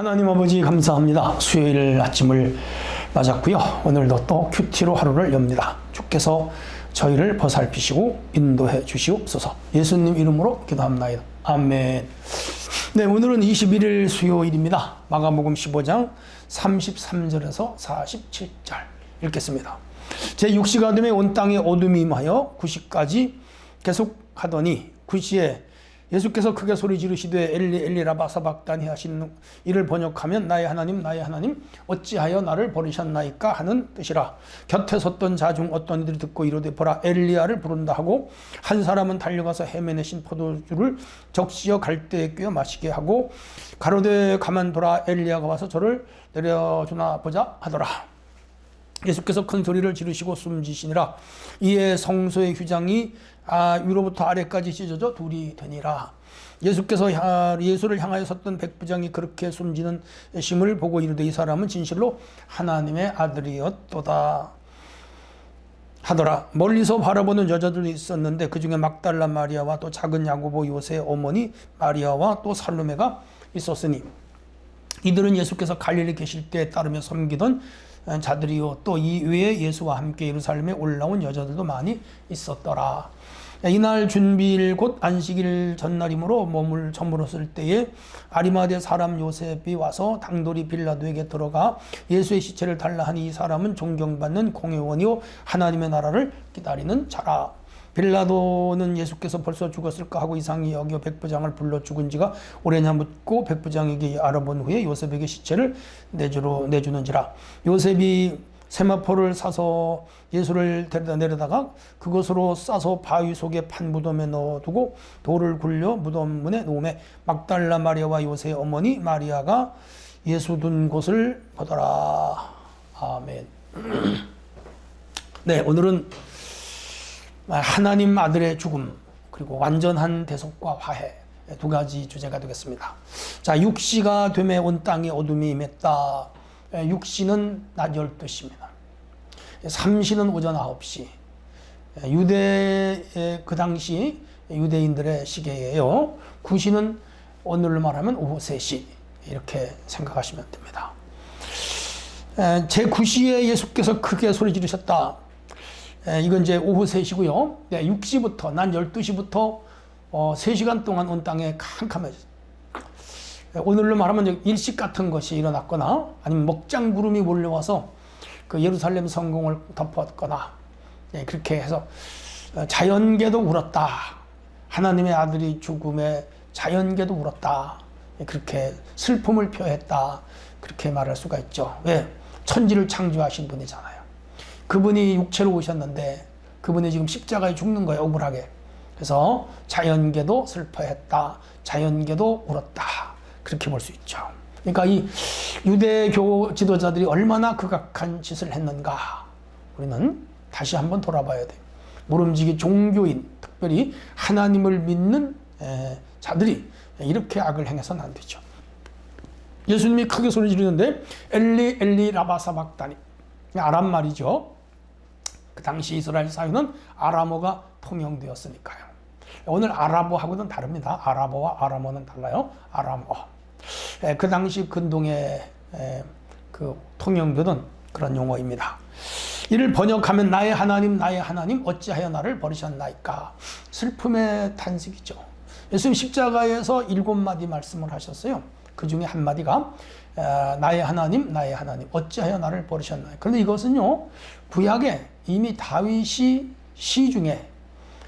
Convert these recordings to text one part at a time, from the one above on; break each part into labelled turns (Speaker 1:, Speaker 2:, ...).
Speaker 1: 하나님 아버지 감사합니다. 수요일 아침을 맞았고요. 오늘도 또 큐티로 하루를 엽니다. 주께서 저희를 보살피시고 인도해 주시옵소서. 예수님 이름으로 기도합니다. 아멘. 네, 오늘은 21일 수요일입니다. 마가복음 15장 33절에서 47절 읽겠습니다. 제6시가 되매 온 땅에 어둠이 임하여 9시까지 계속하더니 9시에 예수께서 크게 소리 지르시되 엘리 엘리 라마 사박다니 하시는 이를 번역하면 나의 하나님 어찌하여 나를 버리셨나이까 하는 뜻이라. 곁에 섰던 자 중 어떤 이들이 듣고 이르되 보라 엘리야를 부른다 하고 한 사람은 달려가서 헤매내신 포도주를 적시어 갈대에 꿰어 마시게 하고 가로되 가만둬라 엘리야가 와서 저를 내려주나 보자 하더라. 예수께서 큰 소리를 지르시고 숨지시니라. 이에 성소의 휘장이 위로부터 아래까지 찢어져 둘이 되니라. 예수께서 예수를 향하여 섰던 백부장이 그렇게 숨지는 심을 보고 이르되 이 사람은 진실로 하나님의 아들이었도다 하더라. 멀리서 바라보는 여자들이 있었는데 그 중에 막달라 마리아와 또 작은 야고보 요새의 어머니 마리아와 또 살로메가 있었으니 이들은 예수께서 갈릴리 계실 때에 따르며 섬기던 자들이요 또 이 외에 예수와 함께 예루살렘에 올라온 여자들도 많이 있었더라. 이날 준비일 곧 안식일 전날이므로 몸을 저물었을 때에 아리마대 사람 요셉이 와서 당돌이 빌라도에게 들어가 예수의 시체를 달라 하니 이 사람은 존경받는 공회원이요 하나님의 나라를 기다리는 자라. 빌라도는 예수께서 벌써 죽었을까 하고 이상히 여겨 백부장을 불러 죽은 지가 오래냐 묻고 백부장에게 알아본 후에 요셉에게 시체를 내주는지라. 요셉이 세마포를 사서 예수를 데려다 내려다가 그것으로 싸서 바위 속에 판 무덤에 넣어두고 돌을 굴려 무덤 문에 놓음에 막달라 마리아와 요새의 어머니 마리아가 예수 둔 곳을 보더라. 아멘. 네, 오늘은 하나님 아들의 죽음 그리고 완전한 대속과 화해 두 가지 주제가 되겠습니다. 자, 6시가 되매 온 땅에 어둠이 임했다. 6시는 낮 12시입니다. 3시는 오전 9시. 유대의 그 당시 유대인들의 시계예요. 9시는 오늘로 말하면 오후 3시 이렇게 생각하시면 됩니다. 제9시에 예수께서 크게 소리 지르셨다. 이건 이제 오후 3시고요. 6시부터 난 12시부터 3시간 동안 온 땅에 캄캄해졌어요. 오늘로 말하면 일식 같은 것이 일어났거나 아니면 먹장 구름이 몰려와서 그 예루살렘 성공을 덮었거나 그렇게 해서 자연계도 울었다. 하나님의 아들이 죽음에 자연계도 울었다. 그렇게 슬픔을 표했다. 그렇게 말할 수가 있죠. 왜? 천지를 창조하신 분이잖아요. 그분이 육체로 오셨는데 그분이 지금 십자가에 죽는 거예요. 억울하게. 그래서 자연계도 슬퍼했다. 자연계도 울었다. 그렇게 볼 수 있죠. 그러니까 이 유대교 지도자들이 얼마나 극악한 짓을 했는가 우리는 다시 한번 돌아봐야 돼요. 모름지기 종교인 특별히 하나님을 믿는 자들이 이렇게 악을 행해서는 안 되죠. 예수님이 크게 소리 지르는데 엘리 엘리 라마 사박다니 아람 말이죠. 그 당시 이스라엘 사회는 아람어가 통용되었으니까요. 오늘 아랍어하고는 다릅니다. 아랍어와 아람어는 달라요. 아람어. 그 당시 근동에 그 통용되던 그런 용어입니다. 이를 번역하면 나의 하나님 어찌하여 나를 버리셨나이까. 슬픔의 탄식이죠. 예수님 십자가에서 7마디 말씀을 하셨어요. 그 중에 한 마디가 나의 하나님 어찌하여 나를 버리셨나이까. 그런데 이것은요 구약에 이미 다윗이 시 중에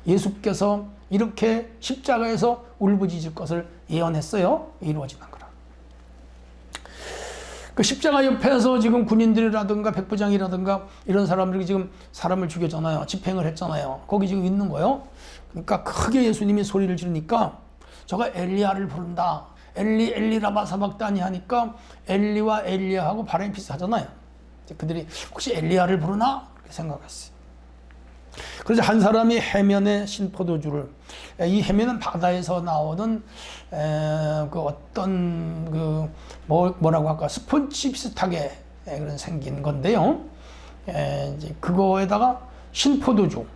Speaker 1: 예수께서 이렇게 십자가에서 울부짖을 것을 예언했어요. 이루어지는 거라. 그 십자가 옆에서 지금 군인들이라든가 백부장이라든가 이런 사람들이 지금 사람을 죽였잖아요. 집행을 했잖아요. 거기 지금 있는 거예요. 그러니까 크게 예수님이 소리를 지르니까 저가 엘리야를 부른다. 엘리 엘리 라마 사박다니 하니까 엘리와 엘리야하고 발음이 비슷하잖아요. 그들이 혹시 엘리야를 부르나? 그렇게 생각했어요. 그래서 한 사람이 해면에 신포도주를 이 해면은 바다에서 나오는 그 어떤 그 뭐라고 할까 스폰지 비슷하게 그런 생긴 건데요. 이제 그거에다가 신포도주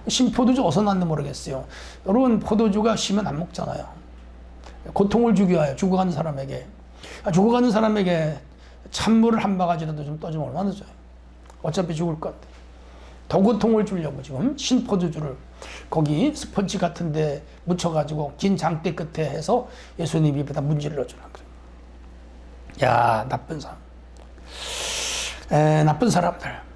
Speaker 1: 어디서 났는지 모르겠어요. 여러분 포도주가 시면 안 먹잖아요. 고통을 주기 위하여 죽어가는 사람에게 죽어가는 사람에게 찬물을 한 바가지라도 좀 떠주면 얼마나 좋아요. 어차피 죽을 건데. 더 고통을 주려고 지금 신포도주를 거기 스펀지 같은 데 묻혀가지고 긴 장대 끝에 해서 예수님 입에다 문질러 주는 거예요. 야, 나쁜 사람. 나쁜 사람들.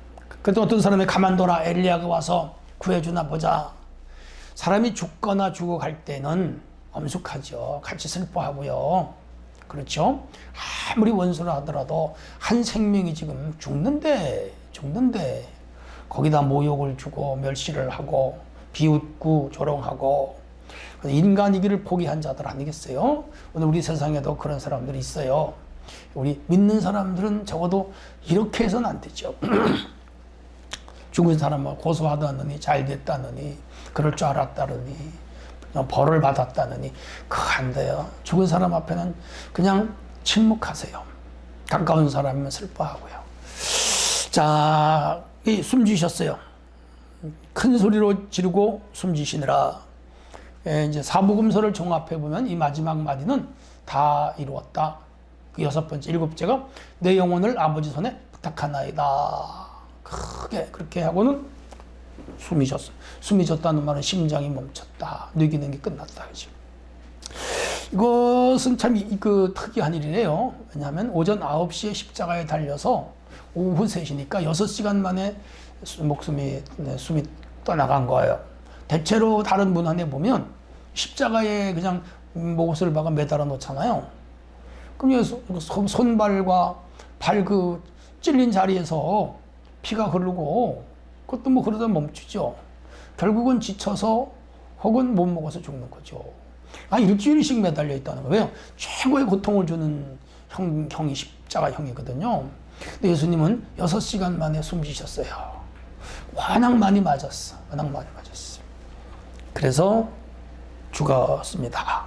Speaker 1: 그때 어떤 사람이 가만둬라, 엘리야가 와서 구해주나 보자. 사람이 죽거나 죽어갈 때는 엄숙하죠. 같이 슬퍼하고요. 그렇죠? 아무리 원수라 하더라도 한 생명이 지금 죽는데 거기다 모욕을 주고 멸시를 하고 비웃고 조롱하고 인간이기를 포기한 자들 아니겠어요? 오늘 우리 세상에도 그런 사람들이 있어요. 우리 믿는 사람들은 적어도 이렇게 해서는 안 되죠. 죽은 사람을 고소하다느니 잘 됐다느니 그럴 줄 알았다느니 벌을 받았다느니 그거 안 돼요. 죽은 사람 앞에는 그냥 침묵하세요. 가까운 사람이면 슬퍼하고요. 자, 숨지셨어요. 큰 소리로 지르고 숨지시느라. 이제 사복음서를 종합해 보면 이 마지막 마디는 다 이루었다. 그 여섯 번째, 일곱째가 내 영혼을 아버지 손에 부탁하나이다. 크게 그렇게 하고는 숨이 졌어요. 숨이 졌다는 말은 심장이 멈췄다. 뇌기능이 끝났다. 그죠? 이것은 참 특이한 일이래요. 왜냐하면 오전 9시에 십자가에 달려서 오후 3시니까 6시간 만에 숨이 떠나간 거예요. 대체로 다른 문안에 보면 십자가에 그냥 못을 박아 매달아 놓잖아요. 그럼 손발과 발 찔린 자리에서 피가 흐르고 그것도 그러다 멈추죠. 결국은 지쳐서 혹은 못 먹어서 죽는 거죠. 일주일씩 매달려 있다는 거예요. 왜요? 최고의 고통을 주는 형이 십자가형이거든요. 근데 예수님은 6시간 만에 숨지셨어요. 워낙 많이 맞았어. 그래서 죽었습니다.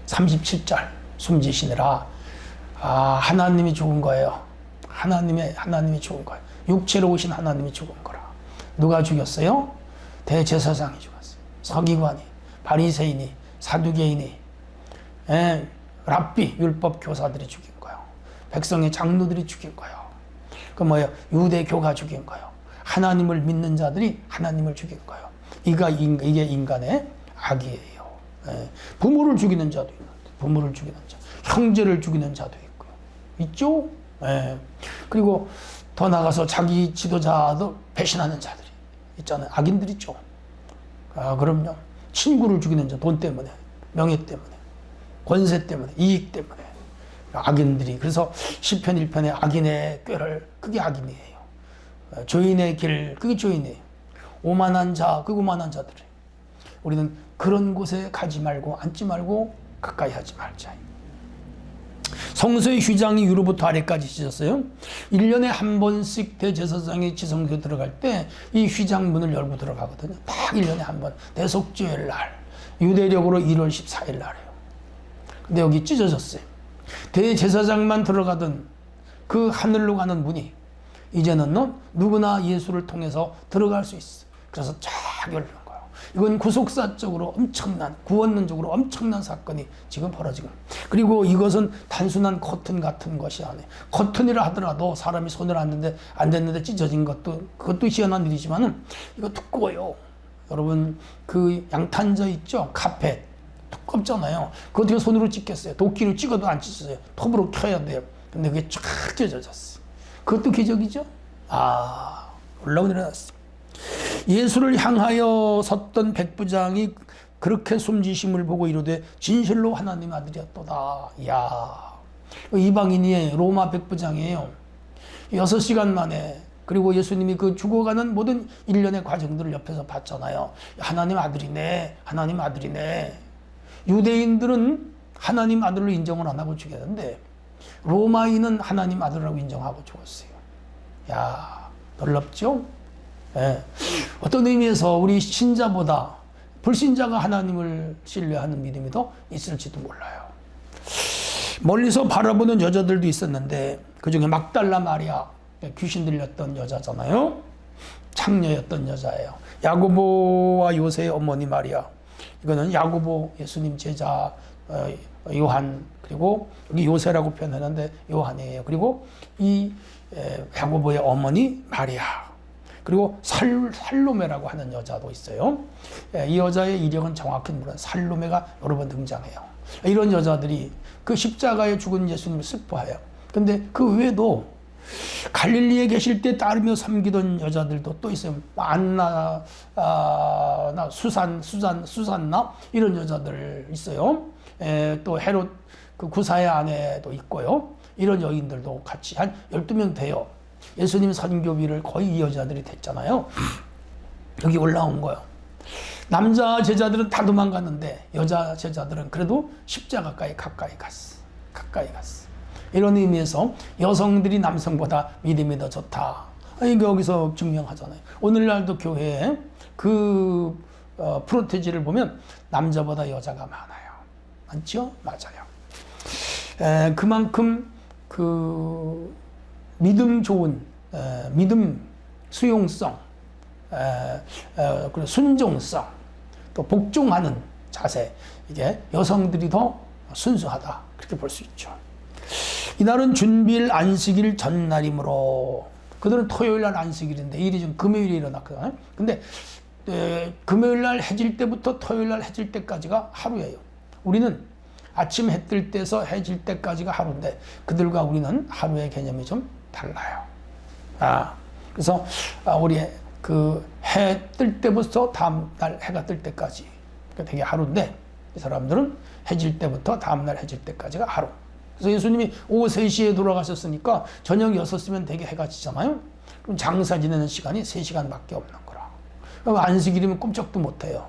Speaker 1: 37절 숨지시느라 하나님이 죽은 거예요. 하나님이 죽은 거예요. 육체로 오신 하나님이 죽은 거라. 누가 죽였어요? 대제사장이 죽었어요. 서기관이, 바리새인이, 사두개인이, 랍비, 율법 교사들이 죽인 거예요. 백성의 장로들이 죽인 거예요. 그 유대교가 죽인 거예요. 하나님을 믿는 자들이 하나님을 죽인 거예요. 이게 인간의 악이에요. 부모를 죽이는 자도 있는데, 형제를 죽이는 자도 있고요. 있죠? 그리고 더 나가서 자기 지도자도 배신하는 자들이 있잖아요. 악인들 있죠. 그럼요. 친구를 죽이는 자, 돈 때문에, 명예 때문에, 권세 때문에, 이익 때문에. 악인들이. 그래서 시편 1편에 악인의 꾀를, 그게 악인이에요. 죄인의 길, 그게 죄인이에요. 오만한 자, 그 오만한 자들이. 우리는 그런 곳에 가지 말고, 앉지 말고, 가까이 하지 말자. 성소의 휘장이 위로부터 아래까지 찢었어요. 1년에 한 번씩 대제사장이 지성소에 들어갈 때 이 휘장 문을 열고 들어가거든요. 딱 1년에 한 번. 대속죄일 날. 유대력으로 1월 14일 날이에요. 근데 여기 찢어졌어요. 대제사장만 들어가던 그 하늘로 가는 문이 이제는 누구나 예수를 통해서 들어갈 수 있어. 그래서 쫙 열리는 거예요. 이건 구속사적으로 엄청난, 구원론적으로 엄청난 사건이 지금 벌어지고. 그리고 이것은 단순한 커튼 같은 것이 아니에요. 커튼이라 하더라도 사람이 손을 안 댔는데 찢어진 그것도 희한한 일이지만은 이거 두꺼워요. 여러분, 그 양탄자 있죠? 카펫. 두껍잖아요. 그거 어떻게 손으로 찢겠어요? 도끼로 찍어도 안 찢어져요. 톱으로 켜야 돼요. 근데 그게 쫙 찢어졌어. 그것도 기적이죠? 놀라운 일이 났어. 예수를 향하여 섰던 백부장이 그렇게 숨지심을 보고 이르되 진실로 하나님 아들이었도다. 이야, 이방인이 로마 백부장이에요. 6시간 만에. 그리고 예수님이 그 죽어가는 모든 일련의 과정들을 옆에서 봤잖아요. 하나님 아들이네, 하나님 아들이네. 유대인들은 하나님 아들로 인정을 안 하고 죽였는데 로마인은 하나님 아들이라고 인정하고 죽었어요. 야, 놀랍죠? 어떤 의미에서 우리 신자보다 불신자가 하나님을 신뢰하는 믿음이 더 있을지도 몰라요. 멀리서 바라보는 여자들도 있었는데 그 중에 막달라 마리아, 귀신 들렸던 여자잖아요. 창녀였던 여자예요. 야고보와 요새의 어머니 마리아. 이거는 야고보 예수님 제자 요한, 그리고 여기 요새라고 표현하는데 요한이에요. 그리고 이 야고보의 어머니 마리아, 그리고 살로메라고 하는 여자도 있어요. 이 여자의 이력은 정확히 모르는 살로메가 여러 번 등장해요. 이런 여자들이 그 십자가에 죽은 예수님을 슬퍼해요. 근데 그 외에도 갈릴리에 계실 때 따르며 섬기던 여자들도 또 있어요. 안나, 수산나 이런 여자들 있어요. 또 헤롯 그 구사의 아내도 있고요. 이런 여인들도 같이 한 12명 돼요. 예수님 선교비를 거의 이 여자들이 됐잖아요. 여기 올라온 거예요. 남자 제자들은 다 도망갔는데 여자 제자들은 그래도 십자가까지 가까이 갔어. 이런 의미에서 여성들이 남성보다 믿음이 더 좋다. 이게 여기서 증명하잖아요. 오늘날도 교회에 그 프로테지를 보면 남자보다 여자가 많아요. 맞죠? 맞아요. 그만큼 그 믿음 좋은 믿음 수용성, 그리고 순종성, 또 복종하는 자세, 이게 여성들이 더 순수하다, 그렇게 볼 수 있죠. 이날은 준비일 안식일 전날이므로, 그들은 토요일 날 안식일인데 일이 좀 금요일에 일어났거든요. 근데 금요일 날 해질 때부터 토요일 날 해질 때까지가 하루예요. 우리는 아침 해 뜰 때서 해질 때까지가 하루인데 그들과 우리는 하루의 개념이 좀 달라요. 그래서 우리 그 해 뜰 때부터 다음 날 해가 뜰 때까지 되게 하루인데, 이 사람들은 해질 때부터 다음 날 해질 때까지가 하루. 그래서 예수님이 오후 3시에 돌아가셨으니까 저녁 6시면 되게 해가 지잖아요. 그럼 장사 지내는 시간이 3시간밖에 없는 거라. 그럼 안식일이면 꼼짝도 못해요.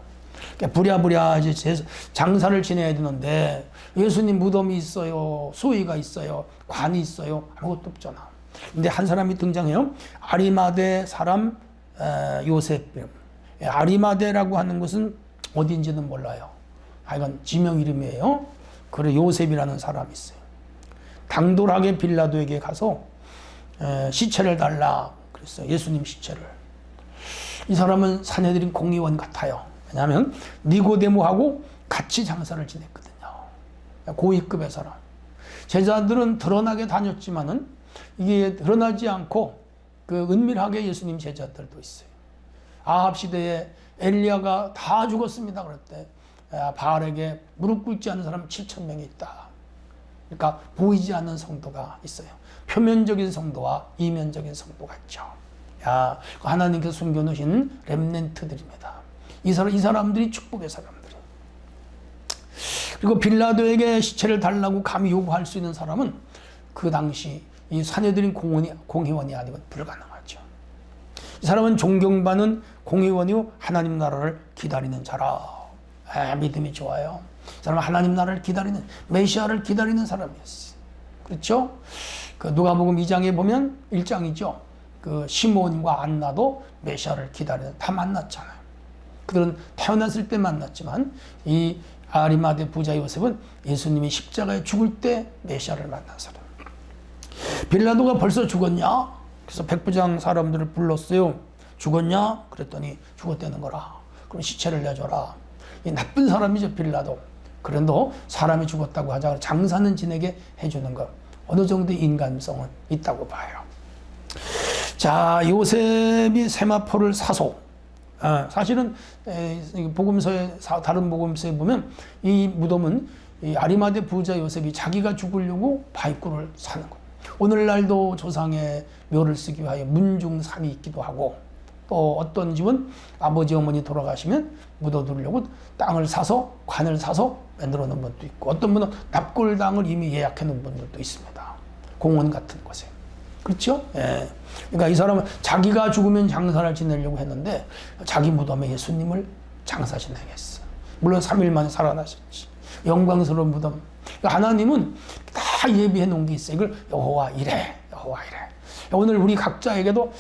Speaker 1: 부랴부랴 이제 장사를 지내야 되는데 예수님 무덤이 있어요, 수의가 있어요, 관이 있어요, 아무것도 없잖아. 근데 한 사람이 등장해요. 아리마대 사람 요셉. 아리마대라고 하는 것은 어딘지는 몰라요. 이건 지명 이름이에요. 그래, 요셉이라는 사람이 있어요. 당돌하게 빌라도에게 가서 시체를 달라 그랬어요. 예수님 시체를. 이 사람은 사내들인 공의원 같아요. 왜냐하면 니고데모하고 같이 장사를 지냈거든요. 고위급의 사람. 제자들은 드러나게 다녔지만은 이게 드러나지 않고 그 은밀하게 예수님 제자들도 있어요. 아합 시대에 엘리야가 다 죽었습니다 그랬대. 바알에게 무릎 꿇지 않는 사람 7,000명이 있다. 그러니까 보이지 않는 성도가 있어요. 표면적인 성도와 이면적인 성도가 있죠. 하나님께서 숨겨놓으신 렘넌트들입니다. 이 사람들이 축복의 사람들이에요. 그리고 빌라도에게 시체를 달라고 감히 요구할 수 있는 사람은 그 당시 이 사내들인 공회원이 아니고 불가능하죠. 이 사람은 존경받는 공회원이요 하나님 나라를 기다리는 자라. 믿음이 좋아요. 이 사람은 하나님 나라를 기다리는, 메시아를 기다리는 사람이었어요. 그렇죠? 그 누가복음 2장에 보면 1장이죠. 그 시몬과 안나도 메시아를 기다리는, 다 만났잖아요. 그들은 태어났을 때 만났지만 이 아리마대 부자 요셉은 예수님이 십자가에 죽을 때 메시아를 만난 사람. 빌라도가 벌써 죽었냐? 그래서 백부장 사람들을 불렀어요. 죽었냐? 그랬더니 죽었다는 거라. 그럼 시체를 내줘라. 이 나쁜 사람이죠, 빌라도. 그래도 사람이 죽었다고 하자 장사는 지내게 해주는 것. 어느 정도의 인간성은 있다고 봐요. 자, 요셉이 세마포를 사서, 사실은 복음서에, 다른 복음서에 보면 이 무덤은 이 아리마대 부자 요셉이 자기가 죽으려고 바위굴을 사는 거예요. 오늘날도 조상의 묘를 쓰기 위하여 문중산이 있기도 하고, 또 어떤 집은 아버지 어머니 돌아가시면 묻어두려고 땅을 사서, 관을 사서 만들어 놓은 분도 있고, 어떤 분은 납골당을 이미 예약해 놓은 분들도 있습니다. 공원 같은 곳에. 그렇죠? 예. 그러니까 이 사람은 자기가 죽으면 장사를 지내려고 했는데 자기 무덤에 예수님을 장사 지내겠어. 물론 3일 만에 살아나셨지. 영광스러운 무덤. 그러니까 하나님은 다 예비해 놓은 게 있어요. 이걸 여호와 이래, 여호와 이래. 오늘 우리 각자에게도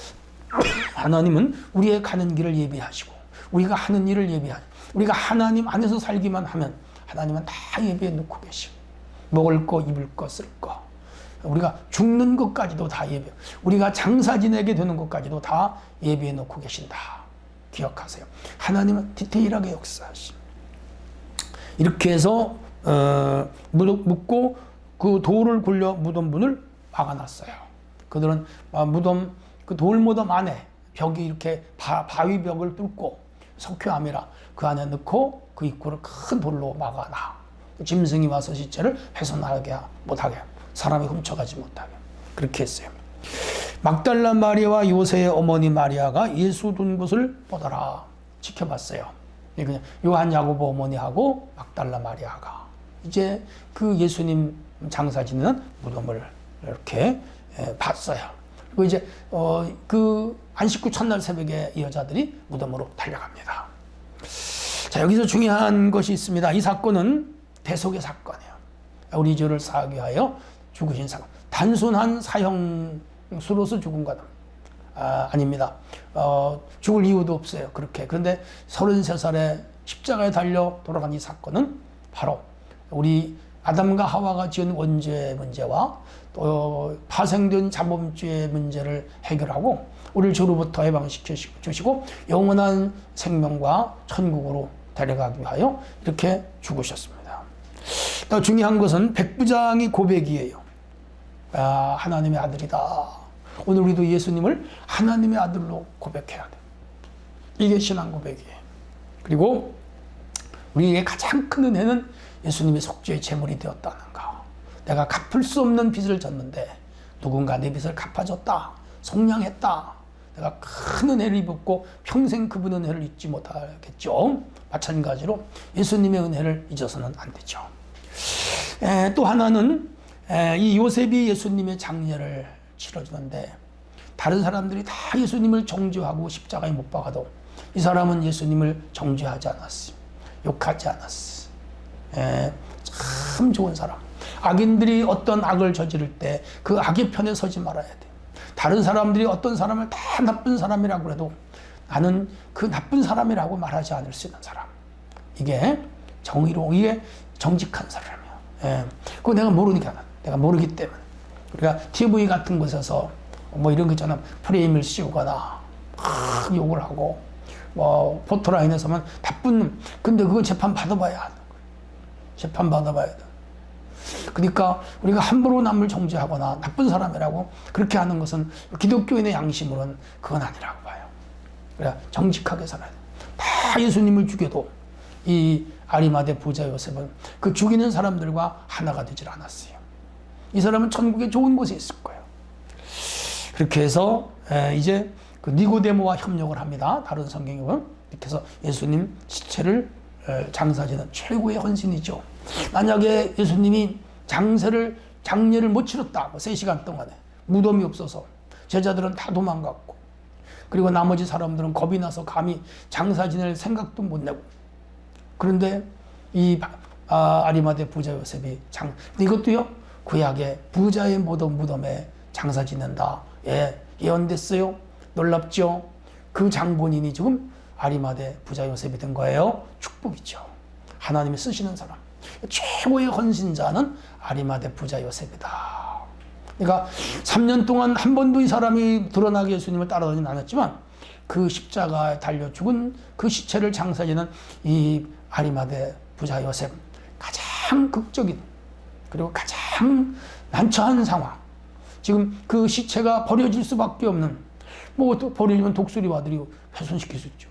Speaker 1: 하나님은 우리의 가는 길을 예비하시고 우리가 하는 일을 예비하시고 우리가 하나님 안에서 살기만 하면 하나님은 다 예비해 놓고 계시고 먹을 거, 입을 거, 쓸 거. 우리가 죽는 것까지도 다 예비, 우리가 장사 지내게 되는 것까지도 다 예비해 놓고 계신다. 기억하세요. 하나님은 디테일하게 역사하십니다. 이렇게 해서 묻고 그 돌을 굴려 무덤 문을 막아놨어요. 그들은 무덤 그 돌무덤 안에 벽이 이렇게 바위 벽을 뚫고 석회암이라 그 안에 넣고 그 입구를 큰 돌로 막아놔. 짐승이 와서 시체를 훼손하게 못하게, 사람이 훔쳐가지 못하게 그렇게 했어요. 막달라 마리아와 요새의 어머니 마리아가 예수 둔 곳을 보더라. 지켜봤어요. 그냥 요한 야고보 어머니하고 막달라 마리아가 이제 그 예수님 장사 지는 무덤을 이렇게 봤어요. 그리고 이제 그 안식구 첫날 새벽에 이 여자들이 무덤으로 달려갑니다. 자, 여기서 중요한 것이 있습니다. 이 사건은 대속의 사건이에요. 우리 죄를 사하기 위하여 죽으신 사건. 단순한 사형수로서 죽은 것 아닙니다. 죽을 이유도 없어요. 그렇게. 그런데 33살에 십자가에 달려 돌아간 이 사건은 바로 우리 아담과 하와가 지은 원죄 문제와 또 파생된 자범죄 문제를 해결하고 우리를 죄로부터 해방시켜 주시고 영원한 생명과 천국으로 데려가기 위하여 이렇게 죽으셨습니다. 또 중요한 것은 백부장의 고백이에요. 하나님의 아들이다. 오늘 우리도 예수님을 하나님의 아들로 고백해야 돼. 이게 신앙 고백이에요. 그리고 우리에게 가장 큰 은혜는 예수님의 속죄의 제물이 되었다는가. 내가 갚을 수 없는 빚을 졌는데 누군가 내 빚을 갚아줬다. 속량했다. 내가 큰 은혜를 입었고 평생 그분 은혜를 잊지 못하겠죠. 마찬가지로 예수님의 은혜를 잊어서는 안 되죠. 또 하나는 이 요셉이 예수님의 장례를 치러주는데 다른 사람들이 다 예수님을 정죄하고 십자가에 못 박아도 이 사람은 예수님을 정죄하지 않았어요. 욕하지 않았어요. 참 좋은 사람. 악인들이 어떤 악을 저지를 때 그 악의 편에 서지 말아야 돼. 다른 사람들이 어떤 사람을 다 나쁜 사람이라고 해도 나는 그 나쁜 사람이라고 말하지 않을 수 있는 사람. 이게 정의로운, 이게 정직한 사람이야. 그거 내가 모르니까, 내가 모르기 때문에. 우리가 TV 같은 곳에서 뭐 이런 거 있잖아. 프레임을 씌우거나 막 욕을 하고 뭐 포토라인에서만 나쁜 놈. 근데 그건 재판 받아봐야 하는 거예요. 재판 받아봐야 돼. 그러니까 우리가 함부로 남을 정죄하거나 나쁜 사람이라고 그렇게 하는 것은 기독교인의 양심으로는 그건 아니라고 봐요. 그래 정직하게 살아야 돼. 다 예수님을 죽여도 이 아리마대 부자 요셉은 그 죽이는 사람들과 하나가 되질 않았어요. 이 사람은 천국에 좋은 곳에 있을 거예요. 그렇게 해서 이제 그 니고데모와 협력을 합니다. 다른 성경에 보면 이렇게 해서 예수님 시체를 장사지는 최고의 헌신이죠. 만약에 예수님이 장례를 못 치렀다. 3시간 동안에 무덤이 없어서 제자들은 다 도망갔고 그리고 나머지 사람들은 겁이 나서 감히 장사 지낼 생각도 못 내고 그런데 이 아리마대 부자 요셉이 이것도요 구약의 부자의 무덤에 장사 지낸다. 예언됐어요. 놀랍죠. 그 장본인이 지금 아리마대 부자 요셉이 된 거예요. 축복이죠. 하나님이 쓰시는 사람. 최고의 헌신자는 아리마대 부자 요셉이다. 그러니까 3년 동안 한 번도 이 사람이 드러나게 예수님을 따라다니진 않았지만 그 십자가에 달려 죽은 그 시체를 장사지는 이 아리마대 부자 요셉 가장 극적인 그리고 가장 난처한 상황. 지금 그 시체가 버려질 수밖에 없는 뭐 버리면 독수리와들이 훼손시킬 수 있죠.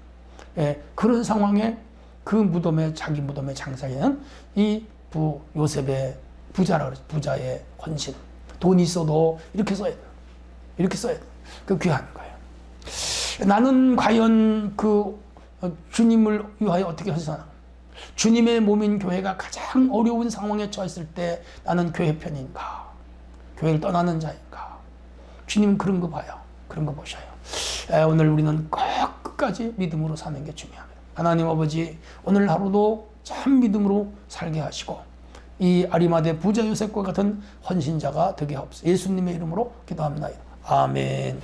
Speaker 1: 그런 상황에 그 무덤에 자기 무덤에 장사하는 이 요셉의 부자의 헌신. 돈이 있어도 이렇게 써야 돼. 이렇게 써야 돼. 그 귀한 거예요. 나는 과연 그 주님을 위하여 어떻게 헌신하나? 주님의 몸인 교회가 가장 어려운 상황에 처했을 때 나는 교회 편인가? 교회를 떠나는 자인가? 주님은 그런 거 봐요. 그런 거 보셔요. 오늘 우리는 꼭 끝까지 믿음으로 사는 게 중요합니다. 하나님 아버지 오늘 하루도 참 믿음으로 살게 하시고 이 아리마대 부자 요셉과 같은 헌신자가 되게 하옵소서. 예수님의 이름으로 기도합니다. 아멘.